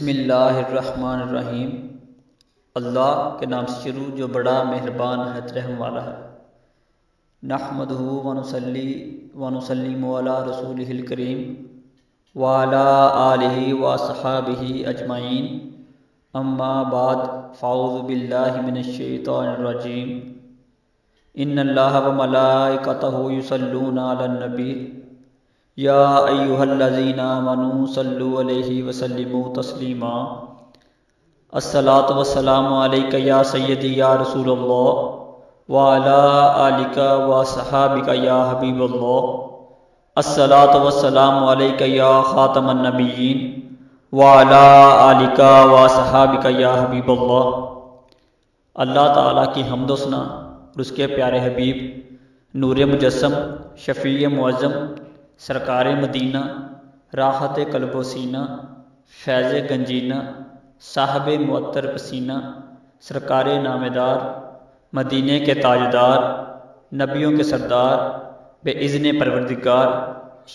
بسم اللہ الرحمن الرحیم۔ اللہ کے نام سے شروع جو بڑا مہربان نہایت رحم والا ہے۔ نحمدہ ونصلی ونسلم علی رسولہ الکریم وعلی آلہ وصحابہ اجمعین، اما بعد فاعوذ باللہ من الشیطان الرجیم۔ ان اللہ وملائکتہ یصلون علی النبی یا ایہا الذین آمنوا صلوا علیہ وسلموا تسلیما۔ الصلاۃ والسلام علیک یا سیدی یا رسول اللہ وعلی آلک وصحابک یا حبیب اللہ۔ الصلاۃ والسلام علیک یا خاتم النبیین وعلی آلک وصحابک یا حبیب اللہ۔ اللہ تعالیٰ کی حمد و ثنا اور اس کے پیارے حبیب نور مجسم، شفیع معظم، سرکار مدینہ، راحت قلب و سینہ، فیض گنجینہ، صاحب معطر پسینہ، سرکار نامدار، مدینے کے تاجدار، نبیوں کے سردار، بے اذن پروردگار،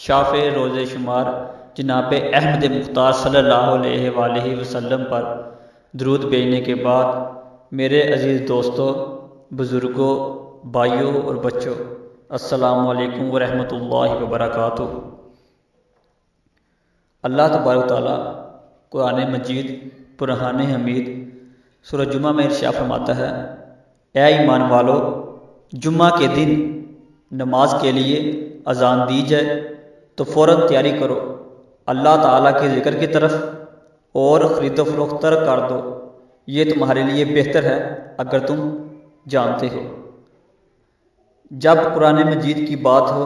شافع روز شمار، جناب احمد مختار صلی اللہ علیہ وآلہ وسلم پر درود بھیجنے کے بعد، میرے عزیز دوستوں، بزرگوں، بھائیوں اور بچوں، السلام علیکم ورحمۃ اللہ وبرکاتہ۔ اللہ تبارک و تعالیٰ قرآن مجید برہان حمید سورہ جمعہ میں ارشاد فرماتا ہے، اے ایمان والو، جمعہ کے دن نماز کے لیے اذان دی جائے تو فوراً تیاری کرو، اللہ تعالیٰ کے ذکر کی طرف، اور خرید و فروخت ترک کر دو، یہ تمہارے لیے بہتر ہے اگر تم جانتے ہو۔ جب قرآن مجید کی بات ہو،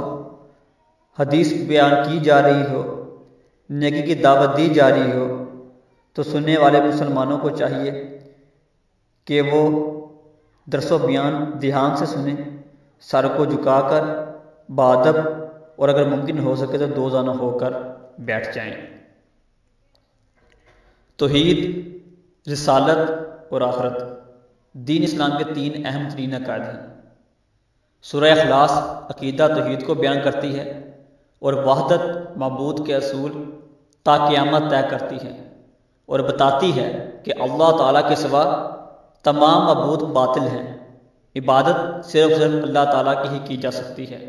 حدیث بیان کی جا رہی ہو، نیکی کی دعوت دی جا رہی ہو، تو سننے والے مسلمانوں کو چاہیے کہ وہ درس و بیان دھیان سے سنیں، سر کو جھکا کر بادب، اور اگر ممکن ہو سکے تو دو زانوں ہو کر بیٹھ جائیں۔ توحید، رسالت اور آخرت دین اسلام کے تین اہم ترین عقائد ہیں۔ سورہ اخلاص عقیدہ توحید کو بیان کرتی ہے اور وحدت معبود کے اصول تا قیامت طے کرتی ہے، اور بتاتی ہے کہ اللہ تعالیٰ کے سوا تمام معبود باطل ہیں، عبادت صرف اللہ تعالیٰ کی ہی کی جا سکتی ہے۔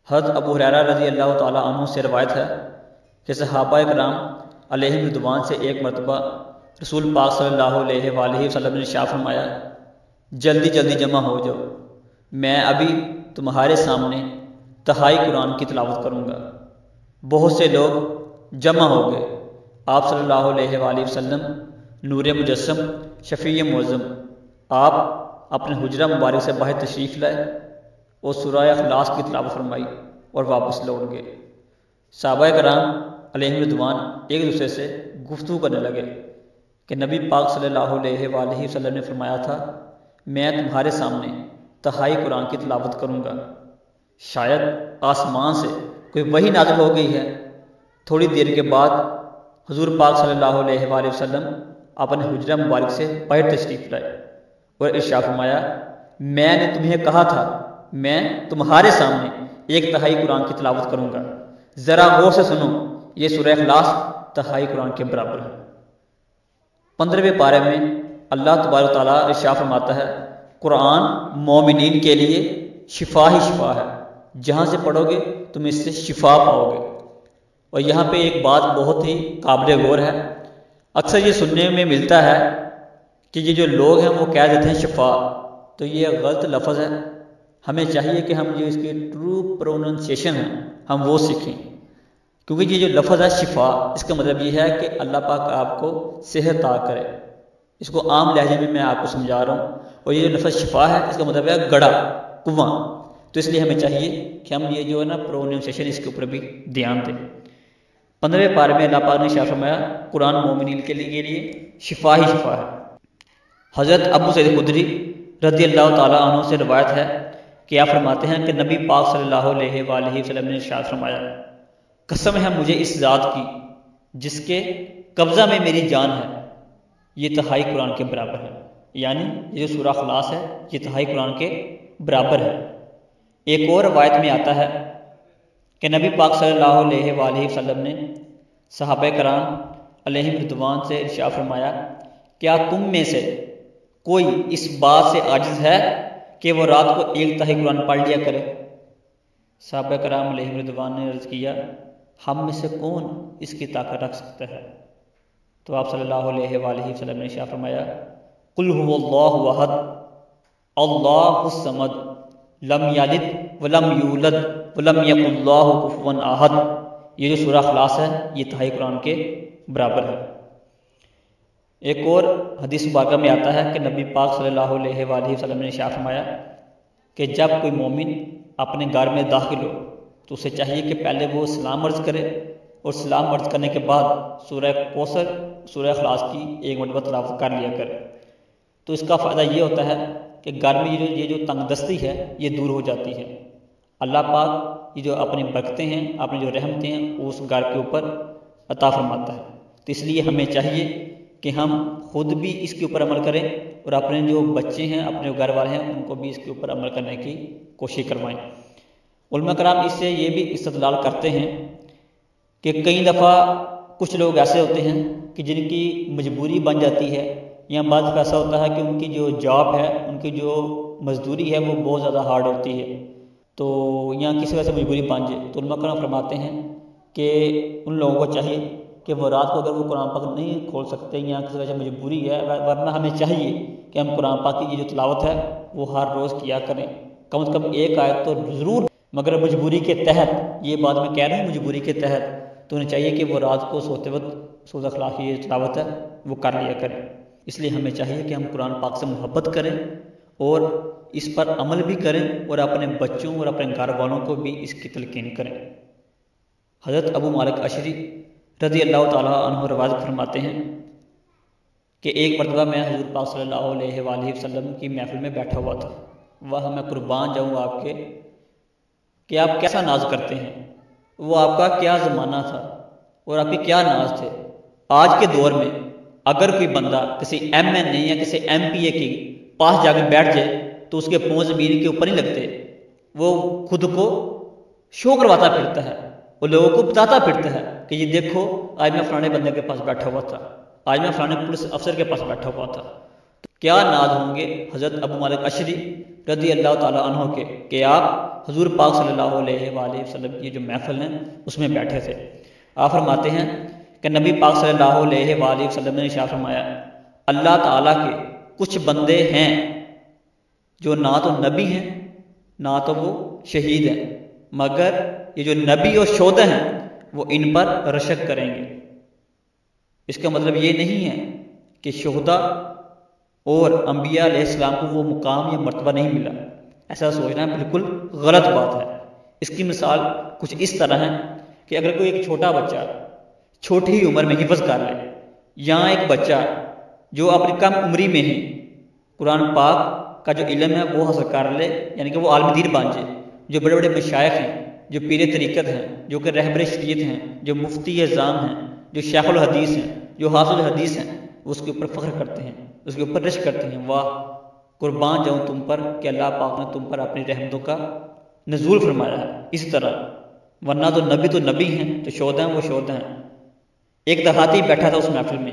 حضرت ابو ہریرہ رضی اللہ تعالیٰ عنہ سے روایت ہے کہ صحابہ کرام علیہم رضوان سے ایک مرتبہ رسول پاک صلی اللہ علیہ وآلہ وسلم نے ارشاد فرمایا، جلدی جلدی جمع ہو جاؤ، میں ابھی تمہارے سامنے تہائی قرآن کی تلاوت کروں گا۔ بہت سے لوگ جمع ہو گئے۔ آپ صلی اللہ علیہ وآلہ وسلم نور مجسم، شفیع معظم، آپ اپنے حجرہ مبارک سے باہر تشریف لائے اور سورہ اخلاص کی تلاوت فرمائی اور واپس لوٹ گئے۔ صحابہ کرام علیہم رضوان ایک دوسرے سے گفتگو کرنے لگے کہ نبی پاک صلی اللہ علیہ وآلہ وسلم نے فرمایا تھا، میں تمہارے سامنے تہائی قرآن کی تلاوت کروں گا، شاید آسمان سے کوئی وحی نازل ہو گئی ہے۔ تھوڑی دیر کے بعد حضور پاک صلی اللہ علیہ وآلہ وسلم اپنے حجرہ مبارک سے باہر تشریف لائے اور ارشاد فرمایا، میں نے تمہیں کہا تھا میں تمہارے سامنے ایک تہائی قرآن کی تلاوت کروں گا، ذرا غور سے سنو، یہ سورہ اخلاص تہائی قرآن کے برابر ہے۔ 15ویں پارے میں اللہ تبارک و تعالیٰ ارشاد فرماتا ہے، قرآن مومنین کے لیے شفا ہی شفا ہے، جہاں سے پڑھو گے تم اس سے شفا پاؤ گے۔ اور یہاں پہ ایک بات بہت ہی قابل غور ہے، اکثر یہ سننے میں ملتا ہے کہ یہ جو لوگ ہیں وہ کہہ دیتے ہیں شفا، تو یہ غلط لفظ ہے۔ ہمیں چاہیے کہ ہم جو اس کی ٹرو پروننسیشن ہے ہم وہ سیکھیں، کیونکہ یہ جو لفظ ہے شفا، اس کا مطلب یہ ہے کہ اللہ پاک آپ کو صحت عطا کرے۔ اس کو عام لہجے میں آپ کو سمجھا رہا ہوں، اور یہ جو لفظ شفا ہے اس کا مطلب ہے گڑھا، کنواں، تو اس لیے ہمیں چاہیے کہ ہم یہ جو ہے نا پروننسیشن اس کے اوپر بھی دھیان دیں۔ 15ویں پارے میں اللہ پاک نے ارشاد فرمایا، قرآن مومنین کے لیے شفا ہی شفا ہے۔ حضرت ابو سعید خدری رضی اللہ تعالیٰ عنہ سے روایت ہے کہ آپ فرماتے ہیں کہ نبی پاک صلی اللہ علیہ وآلہ وسلم نے ارشاد فرمایا، قسم ہے مجھے اس ذات کی جس کے قبضہ میں میری جان ہے، یہ تہائی قرآن کے برابر ہے۔ یعنی یہ جو سورہ اخلاص ہے یہ تہائی قرآن کے برابر ہے۔ ایک اور روایت میں آتا ہے کہ نبی پاک صلی اللہ علیہ وآلہ وسلم نے صحابہ کرام علیہ رضوان سے ارشاد فرمایا کیا تم میں سے کوئی اس بات سے عاجز ہے کہ وہ رات کو 1/3 قرآن پڑھ لیا کرے؟ صحابہ کرام علیہ رضوان نے عرض کیا ہم میں سے کون اس کی طاقت رکھ سکتا ہے؟ تو آپ صلی اللہ علیہ وآلہ وسلم نے ارشاد فرمایا قل هو اللہ احد اللہ الصمد لم یلد ولم یولد ولم یکن اللہ کفوا احد۔ یہ جو سورہ اخلاص ہے یہ 2.5 قرآن کے برابر ہے۔ ایک اور حدیث مبارکہ میں آتا ہے کہ نبی پاک صلی اللہ علیہ وآلہ وسلم نے ارشاد فرمایا کہ جب کوئی مومن اپنے گھر میں داخل ہو تو اسے چاہیے کہ پہلے وہ سلام عرض کرے، اور سلام عرض کرنے کے بعد سورہ کوثر سورہ اخلاص کی 1 مرتبہ تلاوت کر لیا کرے۔ تو اس کا فائدہ یہ ہوتا ہے کہ گھر میں یہ جو تنگ دستی ہے یہ دور ہو جاتی ہے۔ اللہ پاک یہ جو اپنی برکتیں ہیں، اپنی جو رحمتیں ہیں اس گھر کے اوپر عطا فرماتا ہے۔ تو اس لیے ہمیں چاہیے کہ ہم خود بھی اس کے اوپر عمل کریں اور اپنے جو بچے ہیں، اپنے جو گھر والے ہیں ان کو بھی اس کے اوپر عمل کرنے کی کوشش کروائیں۔ علماء کرام اس سے یہ بھی استدلال کرتے ہیں کہ کئی دفعہ کچھ لوگ ایسے ہوتے ہیں کہ جن کی مجبوری بن جاتی ہے، یا بعض ایسا ہوتا ہے کہ ان کی جو جاب ہے، ان کی جو مزدوری ہے وہ بہت زیادہ ہارڈ ہوتی ہے، تو یا کسی وجہ سے مجبوری بن جائے، تو علماء کرام فرماتے ہیں کہ ان لوگوں کو چاہیے کہ وہ رات کو اگر وہ قرآن پاک نہیں کھول سکتے یا کسی وجہ سے مجبوری ہے، ورنہ ہمیں چاہیے کہ ہم قرآن پاک کی یہ جو تلاوت ہے وہ ہر روز کیا کریں، کم از کم 1 آیت تو ضرور، مگر مجبوری کے تحت، یہ بات میں کہہ رہا ہوں مجبوری کے تحت، تو انہیں چاہیے کہ وہ رات کو سوتے وقت سورہ اخلاص کی یہ تلاوت ہے وہ کر لیا کریں۔ اس لیے ہمیں چاہیے کہ ہم قرآن پاک سے محبت کریں اور اس پر عمل بھی کریں، اور اپنے بچوں اور اپنے گھر والوں کو بھی اس کی تلقین کریں۔ حضرت ابو مالک اشعری رضی اللہ تعالیٰ عنہ روایت فرماتے ہیں کہ ایک مرتبہ میں حضور پاک صلی اللہ علیہ وآلہ وسلم کی محفل میں بیٹھا ہوا تھا، وہاں میں قربان جاؤں آپ کے کہ آپ کیسا ناز کرتے ہیں، وہ آپ کا کیا زمانہ تھا اور آپ کے کیا ناز تھے۔ آج کے دور میں اگر کوئی بندہ کسی MNA یا کسی MPA کے پاس جا کے بیٹھ جائے تو اس کے پاؤں زمین کے اوپر نہیں لگتے، وہ خود کو شو کرواتا پھرتا ہے، وہ لوگوں کو بتاتا پھرتا ہے کہ یہ دیکھو آج میں فلانے بندے کے پاس بیٹھا ہوا تھا، آج میں فلانے پولیس افسر کے پاس بیٹھا ہوا تھا۔ کیا ناز ہوں گے حضرت ابو مالک اشعری رضی اللہ تعالیٰ عنہ کے کہ آپ حضور پاک صلی اللہ علیہ وآلہ وسلم کی جو محفل ہیں اس میں بیٹھے تھے۔ آپ فرماتے ہیں کہ نبی پاک صلی اللہ علیہ وآلہ وسلم نے ارشاد فرمایا اللہ تعالیٰ کے کچھ بندے ہیں جو نہ تو نبی ہیں نہ تو وہ شہید ہیں، مگر یہ جو نبی اور شہداء ہیں وہ ان پر رشک کریں گے۔ اس کا مطلب یہ نہیں ہے کہ شہداء اور انبیاء علیہ السلام کو وہ مقام یا مرتبہ نہیں ملا، ایسا سوچنا بالکل غلط بات ہے۔ اس کی مثال کچھ اس طرح ہے کہ اگر کوئی ایک چھوٹا بچہ چھوٹی ہی عمر میں حفظ کر لے، یا ایک بچہ جو اپنی کم عمری میں ہی قرآن پاک کا جو علم ہے وہ حاصل کر لے، یعنی کہ وہ عالم دین بن جائے، جو بڑے بڑے مشائخ ہیں، جو پیر طریقت ہیں، جو کہ رہبر شریعت ہیں، جو مفتی اعظام ہیں، جو شیخ الحدیث ہیں، جو حافظ الحدیث ہیں، وہ اس کے اوپر فخر کرتے ہیں، اس کے اوپر رشک کرتے ہیں، واہ قربان جاؤں تم پر کہ اللہ پاک نے تم پر اپنی رحمتوں کا نزول فرمایا ہے۔ اسی طرح ورنہ تو نبی ہیں، تو شہداء ہیں وہ شہداء ہیں۔ ایک دیہاتی بیٹھا تھا اس محفل میں،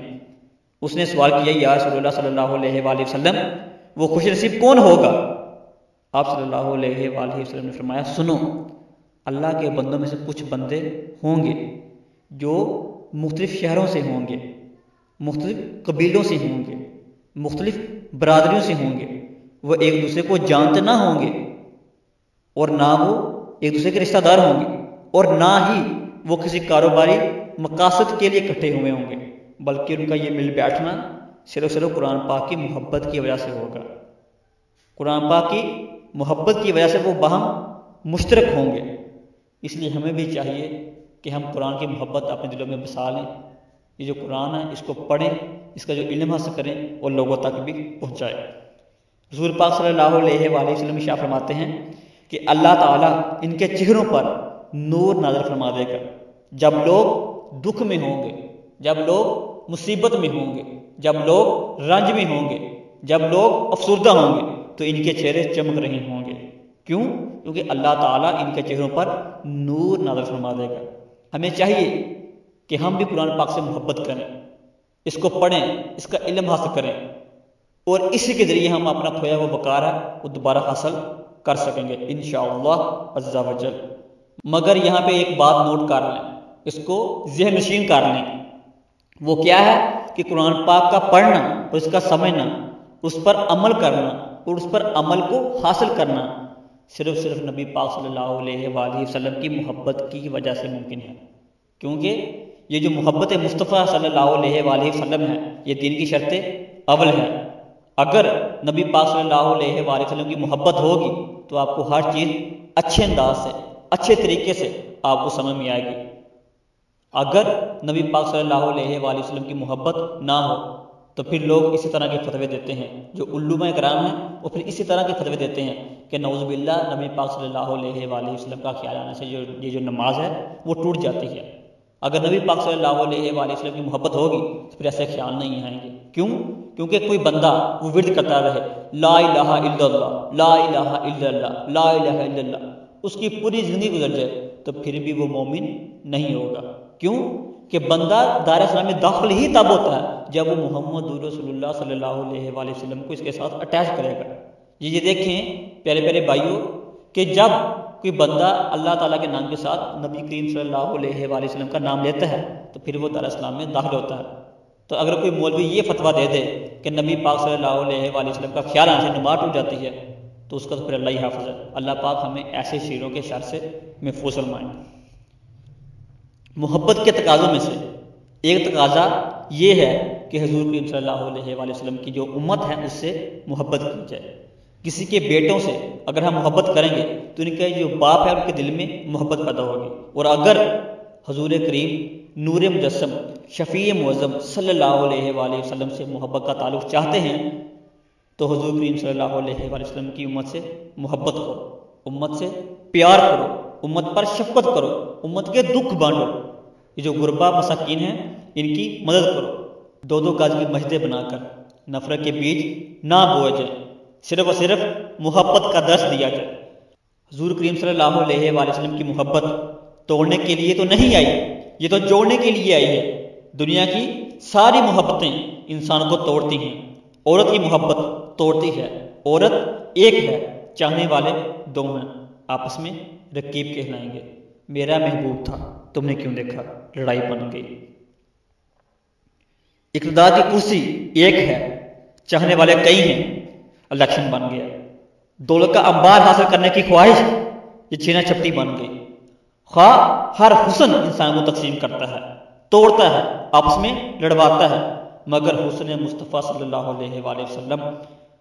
اس نے سوال کیا یا رسول اللہ صلی اللہ علیہ وآلہ وسلم وہ خوش نصیب کون ہوگا؟ آپ صلی اللہ علیہ وآلہ وسلم نے فرمایا سنو، اللہ کے بندوں میں سے کچھ بندے ہوں گے جو مختلف شہروں سے ہوں گے، مختلف قبیلوں سے ہوں گے، مختلف برادریوں سے ہوں گے، وہ ایک دوسرے کو جانتے نہ ہوں گے، اور نہ وہ ایک دوسرے کے رشتہ دار ہوں گے، اور نہ ہی وہ کسی کاروباری مقاصد کے لیے اکٹھے ہوئے ہوں گے، بلکہ ان کا یہ مل بیٹھنا صرف قرآن پاک کی محبت کی وجہ سے ہوگا۔ قرآن پاک کی محبت کی وجہ سے وہ باہم مشترک ہوں گے۔ اس لیے ہمیں بھی چاہیے کہ ہم قرآن کی محبت اپنے دلوں میں بسا لیں، یہ جو قرآن ہے اس کو پڑھیں، اس کا جو علم حاصل کریں اور لوگوں تک بھی پہنچائیں۔ حضور پاک صلی اللہ علیہ وآلہ وسلم شاہ فرماتے ہیں کہ اللہ تعالیٰ ان کے چہروں پر نور نازل فرما دے گا جب لوگ دکھ میں ہوں گے، جب لوگ مصیبت میں ہوں گے، جب لوگ رنج میں ہوں گے، جب لوگ افسردہ ہوں گے، تو ان کے چہرے چمک رہے ہوں گے۔ کیوں؟ کیونکہ اللہ تعالیٰ ان کے چہروں پر نور نازل فرما دے گا۔ ہمیں چاہیے کہ ہم بھی قرآن پاک سے محبت کریں، اس کو پڑھیں، اس کا علم حاصل کریں، اور اسی کے ذریعے ہم اپنا کھویا ہوا وقار ہے وہ دوبارہ حاصل کر سکیں گے انشاءاللہ عز و جل۔ مگر یہاں پہ ایک بات نوٹ کر لیں، اس کو ذہن نشین کر لیں، وہ کیا ہے کہ قرآن پاک کا پڑھنا اور اس کا سمجھنا، اس پر عمل کرنا اور اس پر عمل کو حاصل کرنا صرف نبی پاک صلی اللہ علیہ وآلہ وسلم کی محبت کی وجہ سے ممکن ہے، کیونکہ یہ جو محبت مصطفیٰ صلی اللہ علیہ وآلہ وسلم ہے یہ دین کی شرط اول ہے۔ اگر نبی پاک صلی اللہ علیہ وآلہ وسلم کی محبت ہوگی تو آپ کو ہر چیز اچھے انداز سے، اچھے طریقے سے آپ کو سمجھ میں آئے گی۔ اگر نبی پاک صلی اللہ علیہ وآلہ وسلم کی محبت نہ ہو تو پھر لوگ اسی طرح کے فتوے دیتے ہیں، جو علماء کرام ہیں وہ پھر اسی طرح کے فتوے دیتے ہیں کہ نعوذ باللہ نبی پاک صلی اللہ علیہ وآلہ وسلم کا خیال آنے سے یہ جو نماز ہے وہ ٹوٹ جاتی ہے۔ اگر نبی پاک صلی اللہ علیہ وآلہ وسلم کی محبت ہوگی تو پھر ایسے خیال نہیں آئیں گے۔ کیوں؟ کیونکہ کوئی بندہ وہ ورد کرتا رہے لا الہ الا اللہ، لا الہ الا اللہ، لا الہ الا اللہ، اس کی پوری زندگی گزر جائے تو پھر بھی وہ مومن نہیں ہوگا۔ کیوں؟ کہ بندہ دائرہ اسلام میں داخل ہی تب ہوتا ہے جب وہ محمد رسول اللہ صلی اللہ علیہ وآلہ وسلم کو اس کے ساتھ اٹیچ کرے گا۔ یہ دیکھیں پیارے پیارے بھائیوں کہ جب کوئی بندہ اللہ تعالیٰ کے نام کے ساتھ نبی کریم صلی اللہ علیہ وآلہ وسلم کا نام لیتا ہے تو پھر وہ دائرہ اسلام میں داخل ہوتا ہے۔ تو اگر کوئی مولوی یہ فتویٰ دے دے کہ نبی پاک صلی اللہ علیہ وآلہ وسلم کا خیال آنے سے نماز ٹوٹ جاتی ہے تو اس کا تو پھر اللہ ہی حافظ ہے۔ اللہ پاک ہمیں ایسے شیروں کے شر سے محفوظ فرمائیں۔ محبت کے تقاضوں میں سے ایک تقاضا یہ ہے کہ حضور کریم صلی اللہ علیہ وآلہ وسلم کی جو امت ہے اس سے محبت کی جائے۔ کسی کے بیٹوں سے اگر ہم محبت کریں گے تو ان کے جو باپ ہے ان کے دل میں محبت پیدا ہوگی، اور اگر حضور کریم نور مجسم شفیع معظم صلی اللہ علیہ وآلہ وسلم سے محبت کا تعلق چاہتے ہیں تو حضور کریم صلی اللہ علیہ وآلہ وسلم کی امت سے محبت کرو، امت سے پیار کرو، امت پر شفقت کرو، امت کے دکھ بانٹو۔ یہ جو غربا مساکین ہیں ان کی مدد کرو، دو دو گز کی مسجدیں بنا کر نفرت کے بیج نہ بوئے جائیں، صرف اور صرف محبت کا درس دیا جائے۔ حضور کریم صلی اللہ علیہ وآلہ وسلم کی محبت توڑنے کے لیے تو نہیں آئی، یہ تو جوڑنے کے لیے آئی ہے۔ دنیا کی ساری محبتیں انسان کو توڑتی ہیں، عورت کی محبت توڑتی ہے۔ عورت ایک ہے، چاہنے والے دو ہیں، آپس میں رقیب کہلائیں گے۔ میرا محبوب تھا تم نے کیوں دیکھا، لڑائی بن گئی۔ اقتدار کی کرسی ایک ہے، چاہنے والے کئی ہیں، الیکشن بن گیا۔ دولت کا انبار حاصل کرنے کی خواہش یہ چھینا چھپٹی بن گئی۔ خواہ ہر حسن انسان کو تقسیم کرتا ہے، توڑتا ہے، آپس میں لڑواتا ہے، مگر حسن مصطفیٰ صلی اللہ علیہ وآلہ وسلم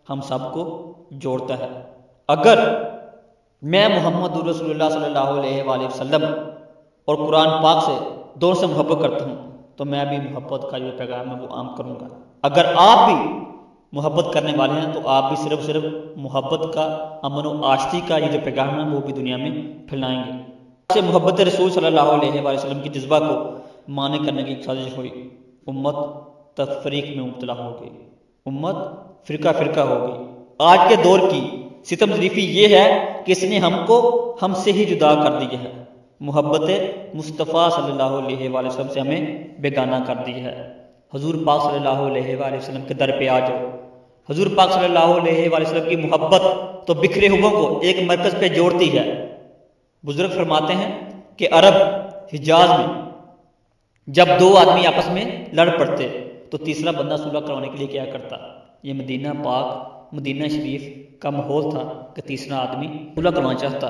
ہم سب کو جوڑتا ہے۔ اگر میں محمد رسول اللہ صلی اللہ علیہ وآلہ وسلم اور قرآن پاک سے دونوں سے محبت کرتا ہوں تو میں بھی محبت کا جو پیغام ہے وہ عام کروں گا۔ اگر آپ بھی محبت کرنے والے ہیں تو آپ بھی صرف محبت کا، امن و آشتی کا یہ جو پیغام ہے وہ بھی دنیا میں پھیلائیں گے۔ سے محبت رسول صلی اللہ علیہ وآلہ وسلم کی جذبہ کو مانے کرنے کی سازش ہوئی، امت تفریق میں مبتلا ہو گئی، امت فرقہ فرقہ ہو گئی۔ آج کے دور کی ستم ظریفی یہ ہے کہ اس نے ہم کو ہم سے ہی جدا کر دیا ہے، محبت مصطفیٰ صلی اللہ علیہ وآلہ وسلم سے ہمیں بیگانہ کر دی ہے۔ حضور پاک صلی اللہ علیہ وآلہ وسلم کے در پہ آ جاؤ۔ حضور پاک صلی اللہ علیہ وآلہ وسلم کی محبت تو بکھرے ہوئوں کو ایک مرکز پہ جوڑتی ہے۔ بزرگ فرماتے ہیں کہ عرب حجاز میں جب دو آدمی آپس میں لڑ پڑتے تو تیسرا بندہ صلح کروانے کے لیے کیا کرتا؟ یہ مدینہ پاک، مدینہ شریف کا ماحول تھا کہ تیسرا آدمی صلح کروانا چاہتا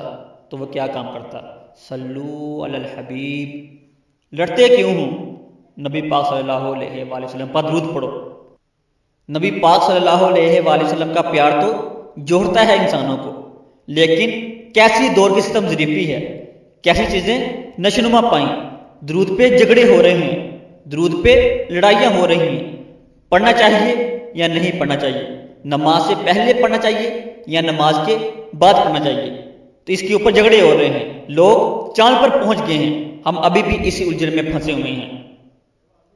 تو وہ کیا کام کرتا؟ صلو علی الحبیب، لڑتے کیوں ہوں؟ نبی پاک صلی اللہ علیہ وآلہ وسلم پر درود پڑھو۔ نبی پاک صلی اللہ علیہ وآلہ وسلم کا پیار تو جوڑتا ہے انسانوں کو، لیکن کیسی دور کی ستم ظریفی ہے، کیسی چیزیں نشونما پائیں، درود پہ جھگڑے ہو رہے ہیں، درود پہ لڑائیاں ہو رہی ہیں۔ پڑھنا چاہیے یا نہیں پڑھنا چاہیے؟ نماز سے پہلے پڑھنا چاہیے یا نماز کے بعد پڑھنا چاہیے؟ تو اس کے اوپر جھگڑے ہو رہے ہیں، لوگ چاند پر پہنچ گئے ہیں، ہم ابھی بھی اسی الجھن میں پھنسے ہوئے ہیں۔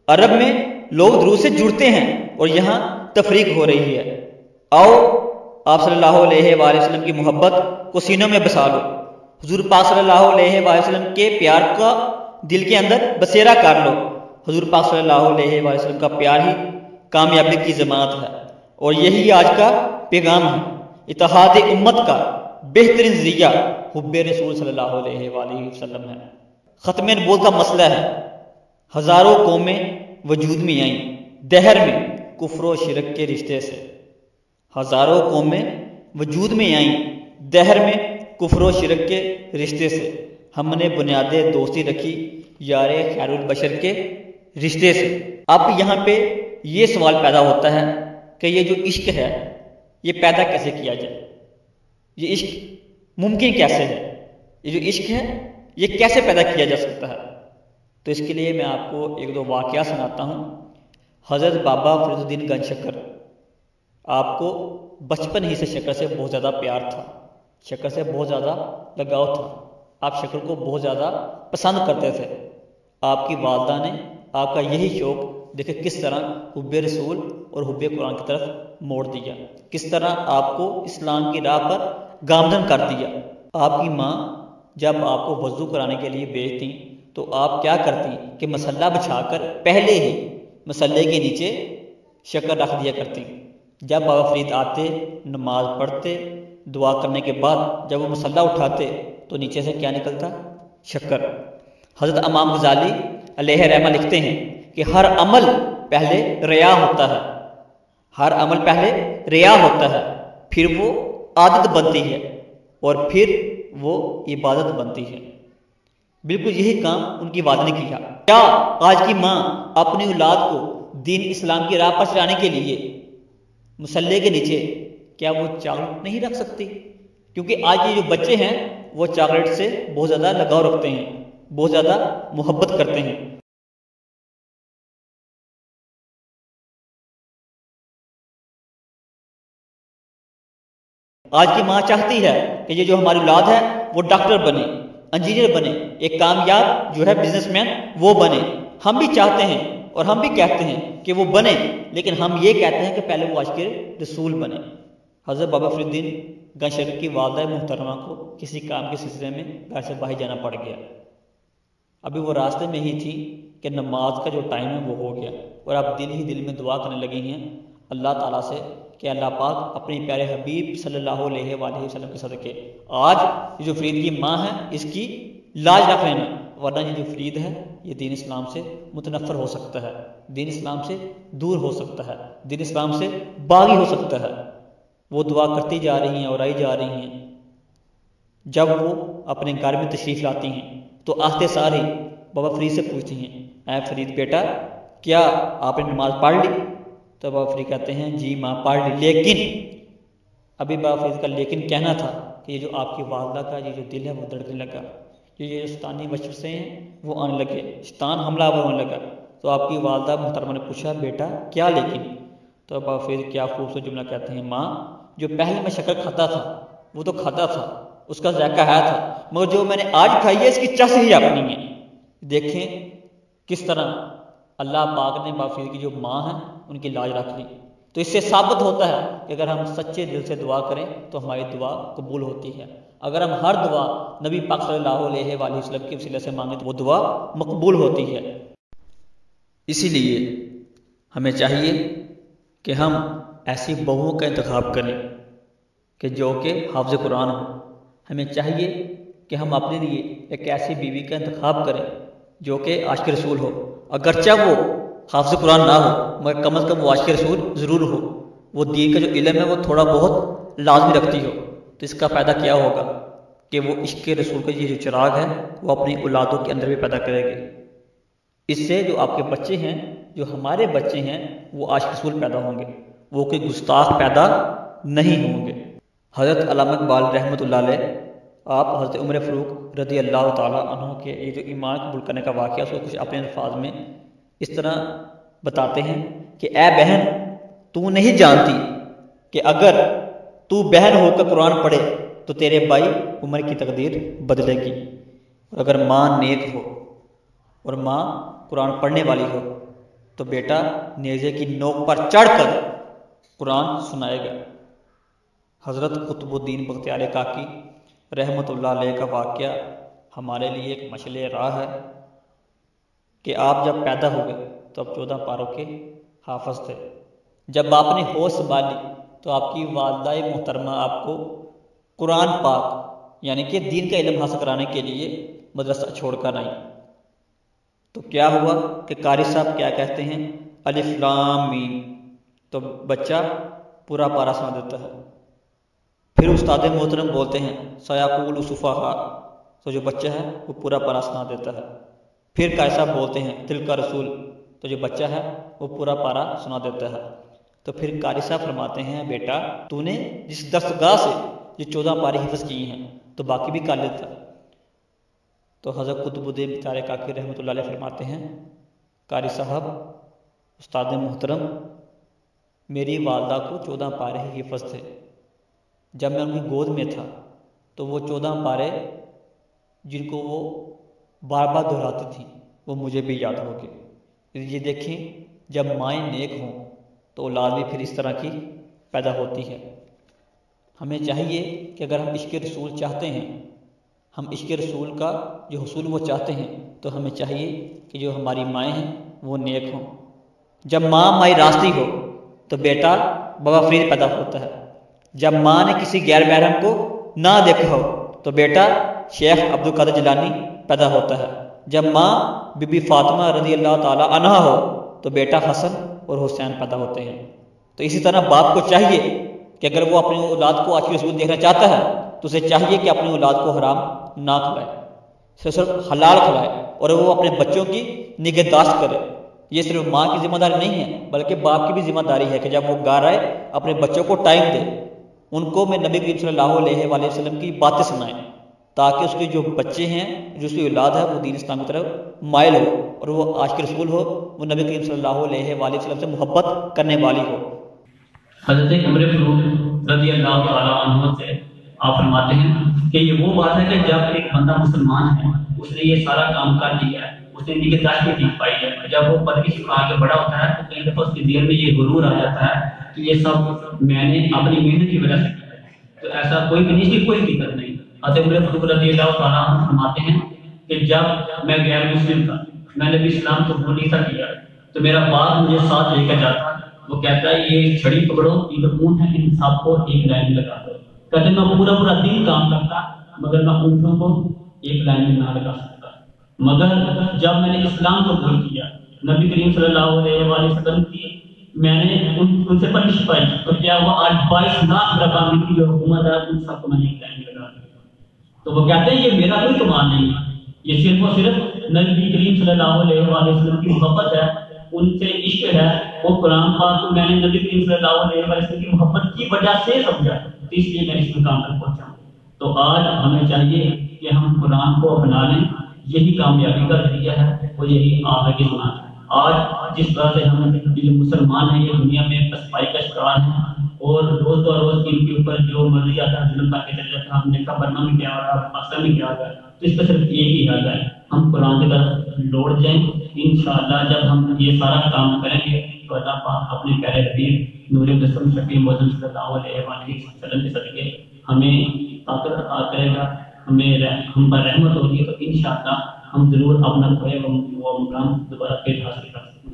عرب میں لوگ درود سے جڑتے ہیں اور یہاں تفریق ہو رہی ہے۔ آؤ آپ صلی اللہ علیہ وآلہ وسلم کی محبت کو سینوں میں بسا لو، حضور پاک صلی اللہ علیہ وآلہ وسلم کے پیار کا دل کے اندر بسیرا کر لو، حضور پاک صلی اللہ علیہ وآلہ وسلم کا پیار ہی کامیابی کی ضمانت ہے، اور یہی آج کا پیغام ہے۔ اتحاد امت کا بہترین ذریعہ حب رسول صلی اللہ علیہ وآلہ وسلم ہے۔ ختم نبوت کا مسئلہ ہے، ہزاروں قومیں وجود میں آئیں دہر میں کفر و شرک کے رشتے سے، ہزاروں قومیں وجود میں آئیں دہر میں کفر و شرک کے رشتے سے، ہم نے بنیاد دوستی رکھی یار خیر البشر کے رشتے سے۔ اب یہاں پہ یہ سوال پیدا ہوتا ہے کہ یہ جو عشق ہے یہ پیدا کیسے کیا جائے، یہ عشق ممکن کیسے ہے، یہ جو عشق ہے یہ کیسے پیدا کیا جا سکتا ہے؟ تو اس کے لیے میں آپ کو ایک دو واقعہ سناتا ہوں۔ حضرت بابا فرید الدین گنج شکر، آپ کو بچپن ہی سے شکر سے بہت زیادہ پیار تھا، شکر سے بہت زیادہ لگاؤ تھا، آپ شکر کو بہت زیادہ پسند کرتے تھے۔ آپ کی والدہ نے آپ کا یہی شوق دیکھیں کس طرح حب رسول اور حب قرآن کی طرف موڑ دیا، کس طرح آپ کو اسلام کی راہ پر گامزن کر دیا۔ آپ کی ماں جب آپ کو وضو کرانے کے لیے بھیجتی تو آپ کیا کرتی کہ مصلی بچھا کر پہلے ہی مصلی کے نیچے شکر رکھ دیا کرتی۔ جب بابا فرید آتے، نماز پڑھتے، دعا کرنے کے بعد جب وہ مصلی اٹھاتے تو نیچے سے کیا نکلتا؟ شکر۔ حضرت امام غزالی علیہ رحمہ لکھتے ہیں کہ ہر عمل پہلے ریا ہوتا ہے، ہر عمل پہلے ریا ہوتا ہے، پھر وہ عادت بنتی ہے اور پھر وہ عبادت بنتی ہے۔ بالکل یہی کام ان کی والدہ نے کیا۔ کیا آج کی ماں اپنی اولاد کو دین اسلام کی راہ پر چلانے کے لیے مصلی کے نیچے کیا وہ چاکلیٹ نہیں رکھ سکتی؟ کیونکہ آج کے جو بچے ہیں وہ چاکلیٹ سے بہت زیادہ لگاؤ رکھتے ہیں، بہت زیادہ محبت کرتے ہیں۔ آج کی ماں چاہتی ہے کہ یہ جو ہماری اولاد ہے وہ ڈاکٹر بنے، انجینئر بنے، ایک کامیاب جو ہے بزنس مین وہ بنے۔ ہم بھی چاہتے ہیں اور ہم بھی کہتے ہیں کہ وہ بنے، لیکن ہم یہ کہتے ہیں کہ پہلے وہ عاشق رسول بنے۔ حضرت بابا فرید الدین گنج شکر کی والدہ محترمہ کو کسی کام کے سلسلے میں گھر سے باہر جانا پڑ گیا۔ ابھی وہ راستے میں ہی تھی کہ نماز کا جو ٹائم ہے وہ ہو گیا، اور اب دل ہی دل میں دعا کرنے لگی ہیں اللہ تعالیٰ سے کہ اللہ پاک اپنے پیارے حبیب صلی اللہ علیہ وآلہ وسلم کے صدقے آج یہ جو فرید کی ماں ہے اس کی لاج رکھ لینا، ورنہ یہ جو فرید ہے یہ دین اسلام سے متنفر ہو سکتا ہے، دین اسلام سے دور ہو سکتا ہے، دین اسلام سے باغی ہو سکتا ہے۔ وہ دعا کرتی جا رہی ہیں اور آئی جا رہی ہیں۔ جب وہ اپنے گھر میں تشریف لاتی ہیں تو آتے سارے بابا فرید سے پوچھتی ہیں، اے فرید بیٹا کیا آپ نے نماز پڑھ لی؟ تو بابا فرید کہتے ہیں جی ماں پڑھ لی، لیکن ابھی بابا فرید کا لیکن کہنا تھا کہ یہ جو آپ کی والدہ کا یہ جو دل ہے وہ دھڑکنے لگا، یہ جو شیطانی وسوسے ہیں وہ آنے لگے، شیطان حملہ آور ہونے لگا۔ تو آپ کی والدہ محترمہ نے پوچھا بیٹا کیا لیکن؟ تو بابا فرید کیا خوبصورت جملہ کہتے ہیں، ماں جو پہلے میں شکر کھاتا تھا وہ تو کھاتا تھا، اس کا ذائقہ ہے تھا، مگر جو میں نے آج کھائی ہے اس کی چس ہی اپنی ہے۔ دیکھیں کس طرح اللہ پاک نے بابا فرید کی جو ماں ہیں ان کی لاج رکھ لی۔ تو اس سے ثابت ہوتا ہے کہ اگر ہم سچے دل سے دعا کریں تو ہماری دعا قبول ہوتی ہے، اگر ہم ہر دعا نبی پاک صلی اللہ علیہ وآلہ وسلم کے وسیلے سے مانگیں تو وہ دعا مقبول ہوتی ہے۔ اسی لیے ہمیں چاہیے کہ ہم ایسی بہوؤں کا انتخاب کریں کہ جو کہ حافظ قرآن ہو۔ ہمیں چاہیے کہ ہم اپنے لیے ایک ایسی بیوی کا انتخاب کریں جو کہ عاشق رسول ہو، اگرچہ وہ حافظ قرآن نہ ہو مگر کم از کم وہ عاشق رسول ضرور ہو، وہ دین کا جو علم ہے وہ تھوڑا بہت لازمی رکھتی ہو۔ تو اس کا فائدہ کیا ہوگا کہ وہ عشق رسول کا یہ جو چراغ ہے وہ اپنی اولادوں کے اندر بھی پیدا کرے گی۔ اس سے جو آپ کے بچے ہیں، جو ہمارے بچے ہیں، وہ عاشق رسول پیدا ہوں گے، وہ کوئی گستاخ پیدا نہیں ہوں گے۔ حضرت علامہ اقبال رحمۃ اللہ علیہ آپ حضرت عمر فاروق رضی اللہ تعالیٰ عنہ کے یہ جو ایمان قبول کرنے کا واقعہ اس کو کچھ اپنے الفاظ میں اس طرح بتاتے ہیں کہ اے بہن تو نہیں جانتی کہ اگر تو بہن ہو کر قرآن پڑھے تو تیرے بھائی عمر کی تقدیر بدلے گی، اور اگر ماں نیک ہو اور ماں قرآن پڑھنے والی ہو تو بیٹا نیزے کی نوک پر چڑھ کر قرآن سنائے گا۔ حضرت قطب الدین بختیار کاکی رحمۃ اللہ علیہ کا واقعہ ہمارے لیے ایک مشعل راہ ہے کہ آپ جب پیدا ہوئے تو آپ 14 پاروں کے حافظ تھے. جب آپ نے ہوش سنبھالی تو آپ کی والدہ محترمہ آپ کو قرآن پاک یعنی کہ دین کا علم حاصل کرانے کے لیے مدرسہ چھوڑ کر آئی. تو کیا ہوا کہ قاری صاحب کیا کہتے ہیں؟ الف لام میم، تو بچہ پورا پارا سنا دیتا ہے. پھر استاد محترم بولتے ہیں سیقول السفہاء، تو جو بچہ ہے وہ پورا پارا سنا دیتا ہے. پھر قاری صاحب بولتے ہیں تلک رسول، تو جو بچہ ہے وہ پورا پارا سنا دیتا ہے. تو پھر قاری صاحب فرماتے ہیں بیٹا تو نے جس دستگاہ سے یہ 14 پارے حفظ کیے ہیں تو باقی بھی کر لیتا. تو حضرت قطب الدین بیچارے کاکی رحمۃ اللہ علیہ فرماتے ہیں قاری صاحب استاد محترم میری والدہ کو 14 پارے ہی حفظ تھے. جب میں ان کی گود میں تھا تو وہ 14 پارے جن کو وہ بار بار دہراتی تھیں وہ مجھے بھی یاد ہو گئے. یہ دیکھیں جب مائیں نیک ہوں تو اولاد بھی پھر اس طرح کی پیدا ہوتی ہے. ہمیں چاہیے کہ اگر ہم عشق رسول چاہتے ہیں، ہم عشق رسول کا جو حصول وہ چاہتے ہیں، تو ہمیں چاہیے کہ جو ہماری مائیں ہیں وہ نیک ہوں. جب ماں مائی راستی ہو تو بیٹا بابا فرید پیدا ہوتا ہے. جب ماں نے کسی غیر محرم کو نہ دیکھا ہو تو بیٹا شیخ عبد القادر جیلانی پیدا ہوتا ہے. جب ماں بی بی فاطمہ رضی اللہ تعالی عنہا ہو تو بیٹا حسن اور حسین پیدا ہوتے ہیں. تو اسی طرح باپ کو چاہیے کہ اگر وہ اپنی اولاد کو عاشق رسول دیکھنا چاہتا ہے تو اسے چاہیے کہ اپنی اولاد کو حرام نہ کھلائے، صرف حلال کھلائے اور وہ اپنے بچوں کی نگہداشت کرے. یہ صرف ماں کی ذمہ داری نہیں ہے بلکہ باپ کی بھی ذمہ داری ہے کہ جب وہ گھر آئے اپنے بچوں کو ٹائم دے، ان کو میں نبی کریم صلی اللہ علیہ وآلہ وسلم کی باتیں سنائیں تاکہ اس کے جو بچے ہیں جو اس کی اولاد ہے وہ دین اسلام کی طرف مائل ہو اور وہ عاشق رسول ہو، وہ نبی کریم صلی اللہ علیہ وآلہ وسلم سے محبت کرنے والی ہو. حضرت عمر فاروق رضی اللہ تعالیٰ عنہ سے آپ فرماتے ہیں کہ یہ وہ بات ہے کہ جب ایک بندہ مسلمان ہے اس نے یہ سارا کام کر لیا ہے، اس نے نگہداشت بھی سیکھ پائی ہے، جب وہ پدوی سکھا کے بڑا ہوتا ہے تو کئی دفعہ اس کے دل میں یہ غرور آ جاتا ہے کہ یہ سب میں نے اپنی محنت کی وجہ سے کیا ہے. تو ایسا کوئی بھی نہیں، اس کی کوئی دقت نہیں. حضرت عمر فاروق رضی اللہ تعالیٰ عنہ فرماتے ہیں کہ جب میں غیر مسلم تھا، میں نے بھی اسلام کو قبول نہیں تھا کیا، تو میرا باپ مجھے ساتھ لے کر جاتا، وہ کہتا ہے یہ چھڑی پکڑو، یہ اونٹ ہے، ان سب کو ایک لائن میں لگا دو. کہتے میں پورا دن کام کرتا مگر میں اونٹوں کو ایک لائن میں نہ لگا سکتا. مگر جب میں نے اسلام کو قبول کیا، نبی کریم صلی اللہ علیہ وآلہ وسلم کی میں نے ان سے پرورش پائی، تو کیا وہ آج 22 لاکھ رقم کی جو حکومت ہے ان سب کو میں نے ایک لائن میں لگا دیا. تو وہ کہتے ہیں یہ میرا کوئی کمال نہیں ہے، یہ صرف اور صرف نبی کریم صلی اللہ علیہ وآلہ وسلم کی محبت ہے، ان سے عشق ہے. وہ قرآن پاک کو میں نے نبی کریم صلی اللہ علیہ وسلم کی محبت کی وجہ سے سمجھا، تو اس لیے میں اس مقام تک پہنچا. تو آج ہمیں چاہیے کہ ہم قرآن کو اپنا لیں، یہی کامیابی کا ذریعہ ہے اور یہی آگے بڑھنا ہے. آج جس طرح سے ہم جو مسلمان ہیں یہ دنیا میں پسپائی کا شکار ہیں اور روز روز ان کے اوپر جو مرضی آتا ہے ظلم تک چل جاتا ہے. ہم نے کہا برما میں کیا ہو رہا ہے، پاکستان میں کیا ہو رہا ہے، تو اس کا صرف ایک ہی حل ہے، ہم قرآن کی طرف لوٹ جائیں. انشاءاللہ جب ہم یہ سارا کام کریں گے تو اللہ پاک اپنے پیارے حبیب نور جسم شفیع معظم صلی اللہ علیہ وسلم کے صدقے ہمیں طاقت عطا کرے گا، ہم پر رحمت ہوگی، تو انشاءاللہ ہم ضرور اپنا وہ مقام دوبارہ پھر حاصل کر سکیں.